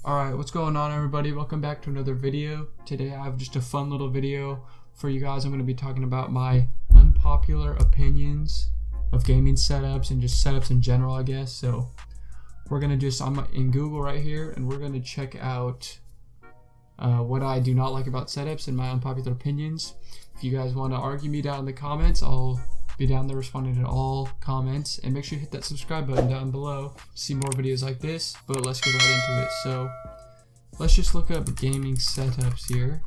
Alright, what's going on everybody? Welcome back to another video. Today I have just a fun little video for you guys. I'm going to be talking about my unpopular opinions of gaming setups and just setups in general, I guess. So we're going to I'm in Google right here and we're going to check out what I do not like about setups and my unpopular opinions. If you guys want to argue me down in the comments, I'll be down there responding to all comments, and make sure you hit that subscribe button down below to see more videos like this. But let's get right into it. So let's just look up gaming setups here.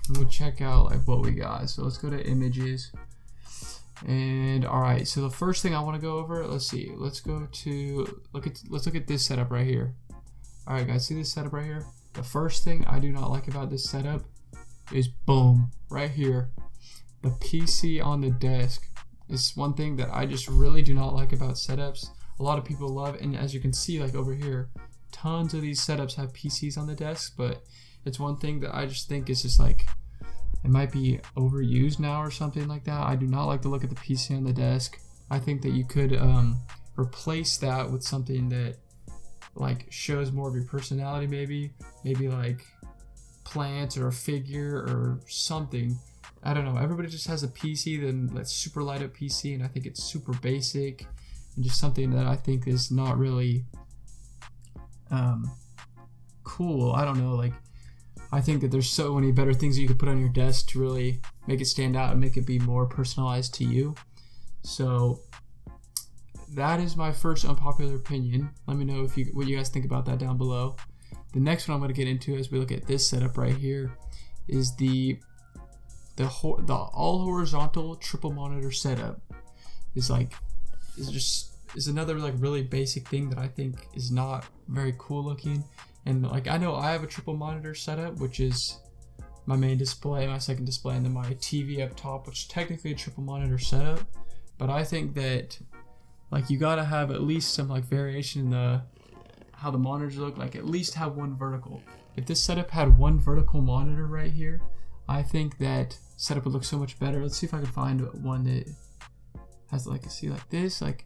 We'll check out like what we got. So let's go to images, and alright, so the first thing I want to go over, let's look at this setup right here. Alright guys, see this setup right here? The first thing I do not like about this setup is boom, right here. The PC on the desk is one thing that I just really do not like about setups. A lot of people love, and as you can see, like over here, tons of these setups have PCs on the desk, but it's one thing that I just think is just like, it might be overused now or something like that. I do not like to look at the PC on the desk. I think that you could replace that with something that like shows more of your personality, maybe like plants or a figure or something. I don't know, everybody just has a PC, then that's super light up PC, and I think it's super basic and just something that I think is not really cool. I don't know, like I think that there's so many better things that you could put on your desk to really make it stand out and make it be more personalized to you. So that is my first unpopular opinion. Let me know what you guys think about that down below. The next one I'm going to get into as we look at this setup right here is the all horizontal triple monitor setup. Is another like really basic thing that I think is not very cool looking. And like I know I have a triple monitor setup, which is my main display, my second display, and then my TV up top, which is technically a triple monitor setup. But I think that like you gotta have at least some like variation in how the monitors look. Like at least have one vertical. If this setup had one vertical monitor right here, I think that setup would look so much better. Let's see if I can find one that has like this. Like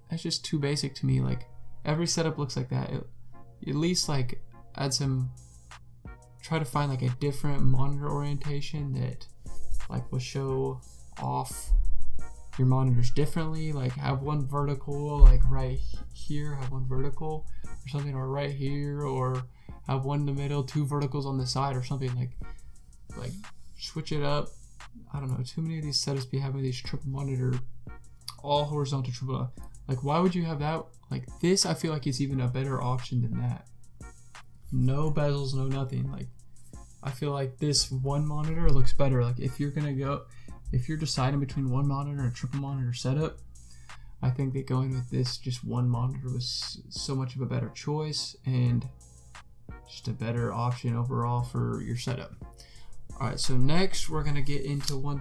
that's just too basic to me. Like every setup looks like that. At least like try to find like a different monitor orientation that like will show off your monitors differently. Like have one vertical, like right here, have one vertical or something, or right here, or have one in the middle, two verticals on the side or something. Like switch it up. I don't know, too many of these setups be having these triple monitor, all horizontal triple. Like why would you have that? Like this, I feel like it's even a better option than that. No bezels, no nothing. Like I feel like this one monitor looks better. Like if you're deciding between one monitor and a triple monitor setup, I think that going with this just one monitor was so much of a better choice and just a better option overall for your setup. Alright, so next we're gonna get into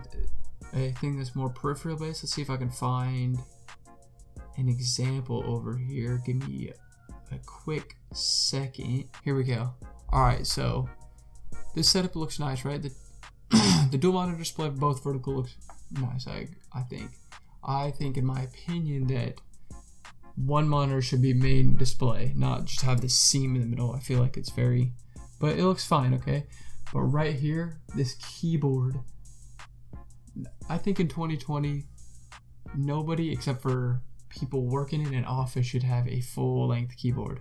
a thing that's more peripheral based. Let's see if I can find an example over here. Give me a quick second. Here we go. Alright, so this setup looks nice, right? The dual monitor display of both vertical looks nice. I think in my opinion that one monitor should be main display, not just have this seam in the middle. I feel like but it looks fine, okay? But right here, this keyboard, I think in 2020, nobody except for people working in an office should have a full length keyboard.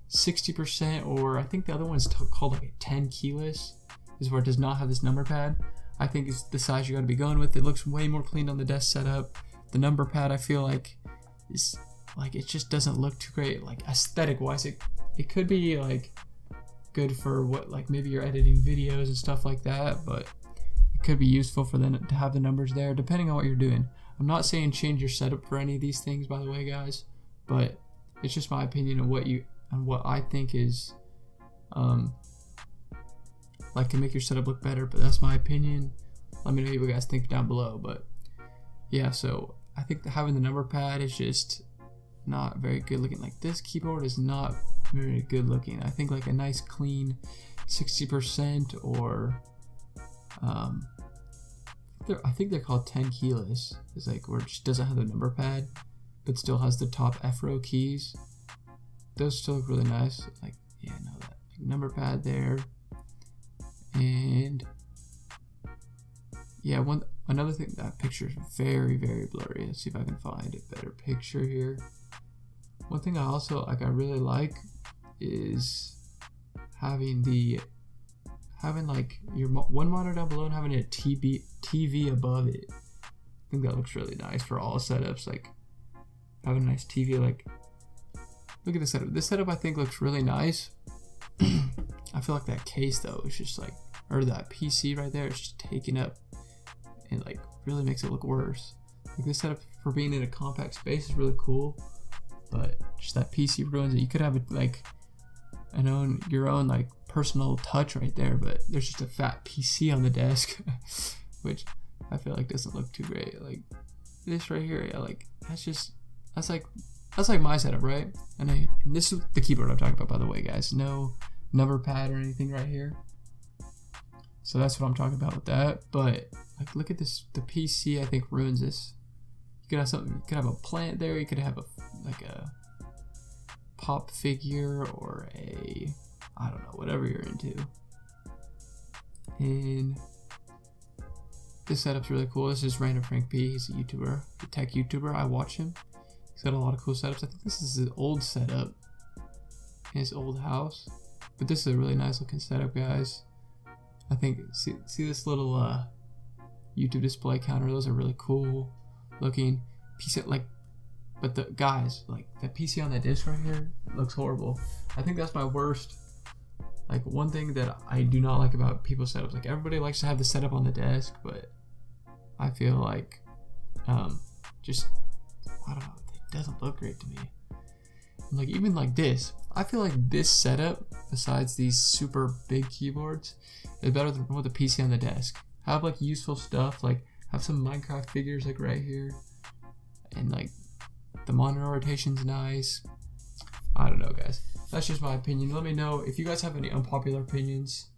60%, or I think the other one's called like a 10 keyless, is where it does not have this number pad. I think it's the size you gotta be going with. It looks way more clean on the desk setup. The number pad I feel like is like, it just doesn't look too great. Like aesthetic wise, it could be like good for what, like maybe you're editing videos and stuff like that, but it could be useful for them to have the numbers there depending on what you're doing. I'm not saying change your setup for any of these things, by the way guys, but it's just my opinion on what I think is like can make your setup look better. But that's my opinion. Let me know what you guys think down below. But yeah, so I think that having the number pad is just not very good looking. Like this keyboard is not very good looking. I think like a nice clean 60% or I think they're called 10 keyless. It's like where it just doesn't have the number pad but still has the top F row keys. those still look really nice. Like, yeah, no, that number pad there. And yeah, another thing, that picture is very, very blurry. Let's see if I can find a better picture here. One thing I also I really like is having like your one monitor down below and having a TV above it. I think that looks really nice for all setups. Like having a nice TV. Like, look at this setup. This setup I think looks really nice. I feel like that case though is just like, or that PC right there is just taking up and like really makes it look worse. Like this setup for being in a compact space is really cool, but just that PC ruins it. You could have it like your own like personal touch right there, but there's just a fat PC on the desk, which I feel like doesn't look too great. Like this right here, yeah, like that's like my setup, right? And this is the keyboard I'm talking about, by the way, guys. No number pad or anything right here. So that's what I'm talking about with that. But like, look at this. The PC I think ruins this. You could have something. You could have a plant there. You could have a pop figure or I don't know, whatever you're into. And this setup's really cool. This is Random Frank P. He's a YouTuber, a tech YouTuber. I watch him. He's got a lot of cool setups. I think this is his old setup in his old house. But this is a really nice looking setup, guys. I think, see this little YouTube display counter? Those are really cool looking. PC, like, but the guys, like that PC on that disc right here looks horrible. I think that's my worst. Like, one thing that I do not like about people's setups, like everybody likes to have the setup on the desk, but I feel like just, I don't know, it doesn't look great to me. Like, even like this, I feel like this setup, besides these super big keyboards, is better than with a PC on the desk. Have like useful stuff, like have some Minecraft figures like right here, and like the monitor rotation's nice. I don't know, guys. That's just my opinion. Let me know if you guys have any unpopular opinions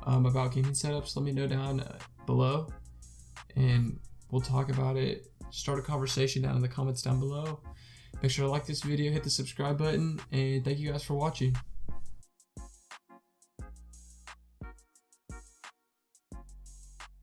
about gaming setups. Let me know down below, and we'll talk about it. Start a conversation down in the comments down below. Make sure to like this video, hit the subscribe button, and thank you guys for watching.